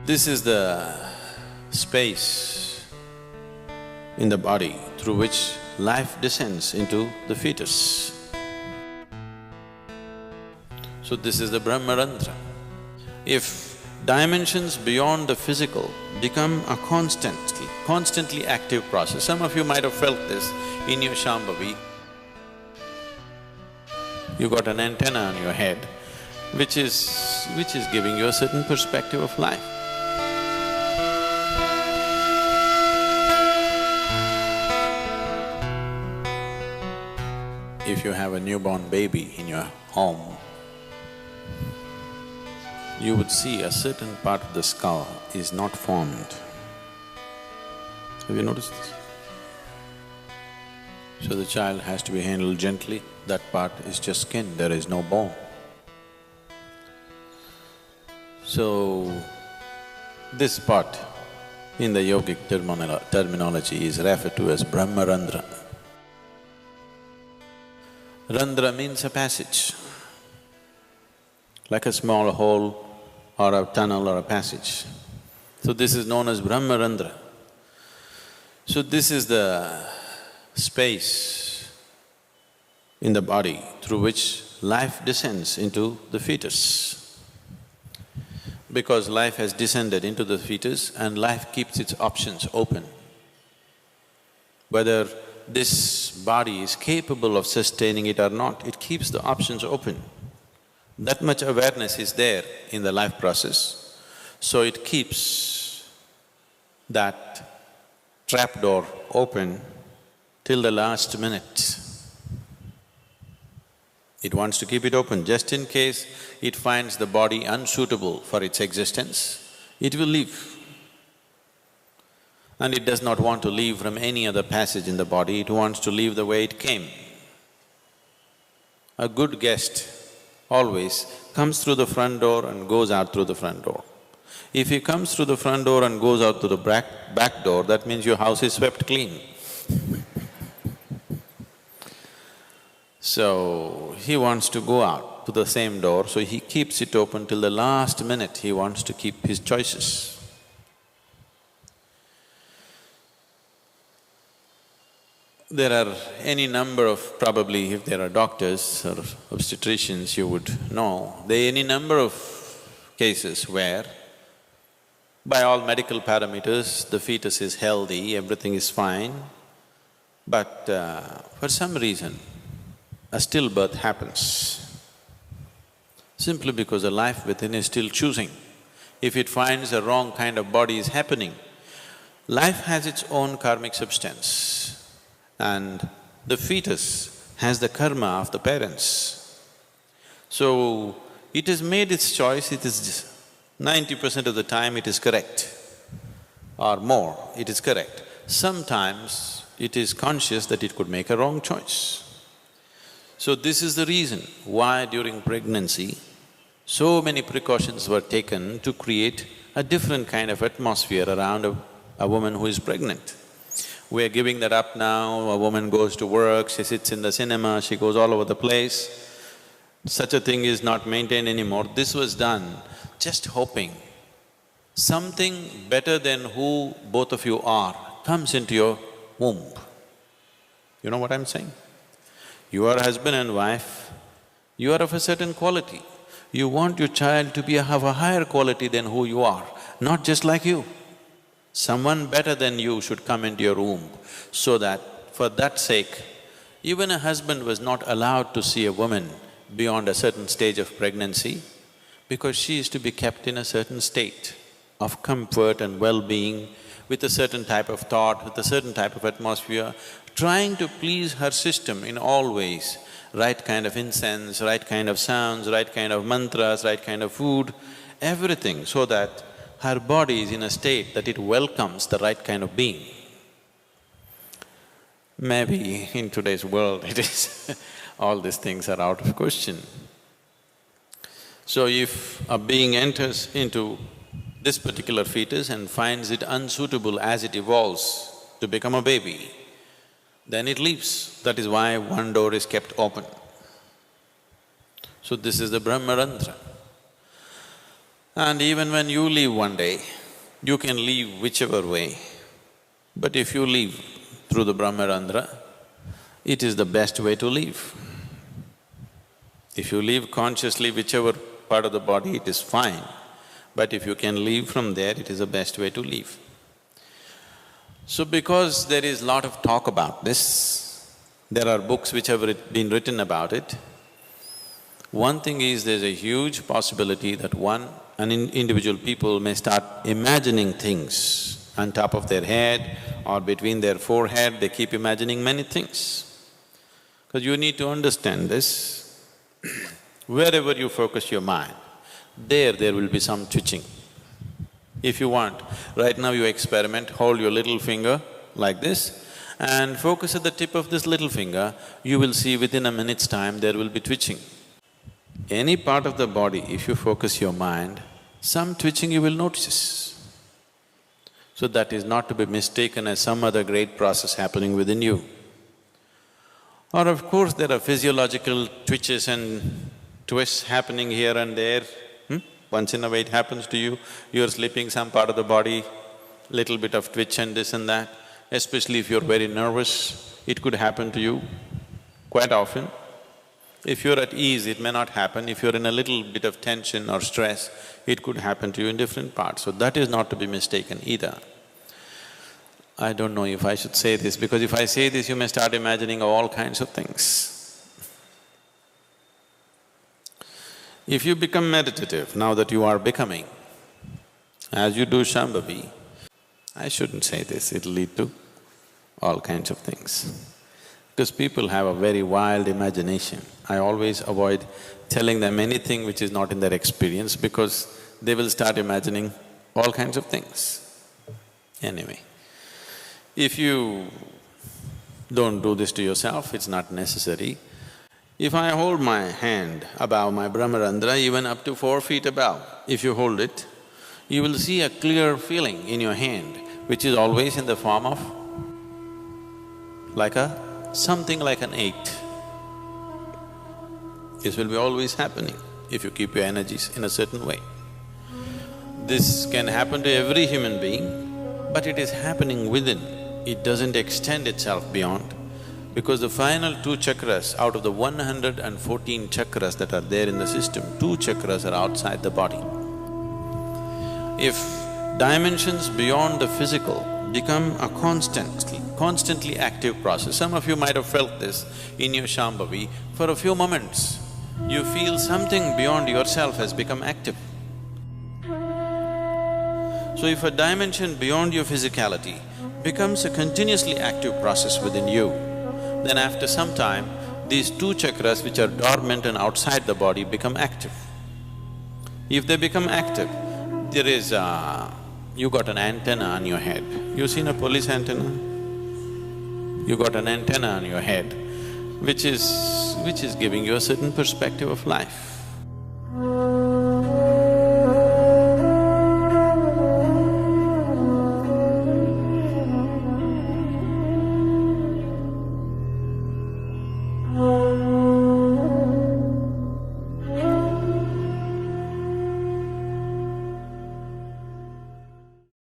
This is the space in the body through which life descends into the fetus. So this is the Brahmarandhra. If dimensions beyond the physical become a constantly active process, some of you might have felt this in your Shambhavi. You got an antenna on your head, which is giving you a certain perspective of life. If you have a newborn baby in your home, you would see a certain part of the skull is not formed. Have you noticed this? So the child has to be handled gently, that part is just skin, there is no bone. So, this part in the yogic terminology is referred to as Brahmarandhra. Randhra means a passage, like a small hole or a tunnel or a passage. So this is known as Brahmarandhra. So this is the space in the body through which life descends into the fetus. Because life has descended into the fetus and life keeps its options open. Whether this body is capable of sustaining it or not, it keeps the options open. That much awareness is there in the life process, so it keeps that trapdoor open till the last minute. It wants to keep it open just in case it finds the body unsuitable for its existence, it will leave. And it does not want to leave from any other passage in the body, it wants to leave the way it came. A good guest always comes through the front door and goes out through the front door. If he comes through the front door and goes out through the back door, that means your house is swept clean. So, he wants to go out to the same door, so he keeps it open till the last minute, he wants to keep his choices. There are any number of… probably if there are doctors or obstetricians, you would know, there are any number of cases where by all medical parameters, the fetus is healthy, everything is fine, but for some reason, a stillbirth happens, simply because the life within is still choosing. If it finds a wrong kind of body is happening, life has its own karmic substance and the fetus has the karma of the parents. So, it has made its choice, it is 90% of the time it is correct or more, it is correct. Sometimes it is conscious that it could make a wrong choice. So this is the reason why during pregnancy, so many precautions were taken to create a different kind of atmosphere around a woman who is pregnant. We are giving that up now, a woman goes to work, she sits in the cinema, she goes all over the place. Such a thing is not maintained anymore. This was done just hoping something better than who both of you are comes into your womb. You know what I'm saying? You are husband and wife, you are of a certain quality. You want your child to have a higher quality than who you are, not just like you. Someone better than you should come into your womb, so that for that sake, even a husband was not allowed to see a woman beyond a certain stage of pregnancy, because she is to be kept in a certain state of comfort and well-being, with a certain type of thought, with a certain type of atmosphere, trying to please her system in all ways, right kind of incense, right kind of sounds, right kind of mantras, right kind of food, everything, so that her body is in a state that it welcomes the right kind of being. Maybe in today's world it is all these things are out of question. So if a being enters into this particular fetus and finds it unsuitable as it evolves to become a baby, then it leaves. That is why one door is kept open. So this is the Brahmarandhra. And even when you leave one day, you can leave whichever way. But if you leave through the Brahmarandhra, it is the best way to live. If you live consciously whichever part of the body, it is fine. But if you can leave from there, it is the best way to live. So because there is lot of talk about this, there are books which have been written about it, one thing is there's a huge possibility that individual people may start imagining things on top of their head or between their forehead, they keep imagining many things. Because you need to understand this, wherever you focus your mind, there will be some twitching. If you want, right now you experiment, hold your little finger like this and focus at the tip of this little finger, you will see within a minute's time there will be twitching. Any part of the body, if you focus your mind, some twitching you will notice. So that is not to be mistaken as some other great process happening within you. Or of course, there are physiological twitches and twists happening here and there. Once in a while it happens to you, you're sleeping, some part of the body, little bit of twitch and this and that. Especially if you're very nervous, it could happen to you quite often. If you're at ease, it may not happen. If you're in a little bit of tension or stress, it could happen to you in different parts. So that is not to be mistaken either. I don't know if I should say this, because if I say this, you may start imagining all kinds of things. If you become meditative, now that you are becoming, as you do Shambhavi, I shouldn't say this, it'll lead to all kinds of things. Because people have a very wild imagination. I always avoid telling them anything which is not in their experience because they will start imagining all kinds of things. Anyway, if you don't do this to yourself, it's not necessary. If I hold my hand above my Brahmarandhra, even up to 4 feet above, if you hold it, you will see a clear feeling in your hand, which is always in the form of something like an 8. This will be always happening if you keep your energies in a certain way. This can happen to every human being, but it is happening within. It doesn't extend itself beyond, because the final 2 chakras out of the 114 chakras that are there in the system, 2 chakras are outside the body. If dimensions beyond the physical become a constantly active process, some of you might have felt this in your Shambhavi, for a few moments, you feel something beyond yourself has become active. So if a dimension beyond your physicality becomes a continuously active process within you, then after some time, these 2 chakras which are dormant and outside the body become active. If they become active, there is you got an antenna on your head. You seen a police antenna? You got an antenna on your head, which is giving you a certain perspective of life.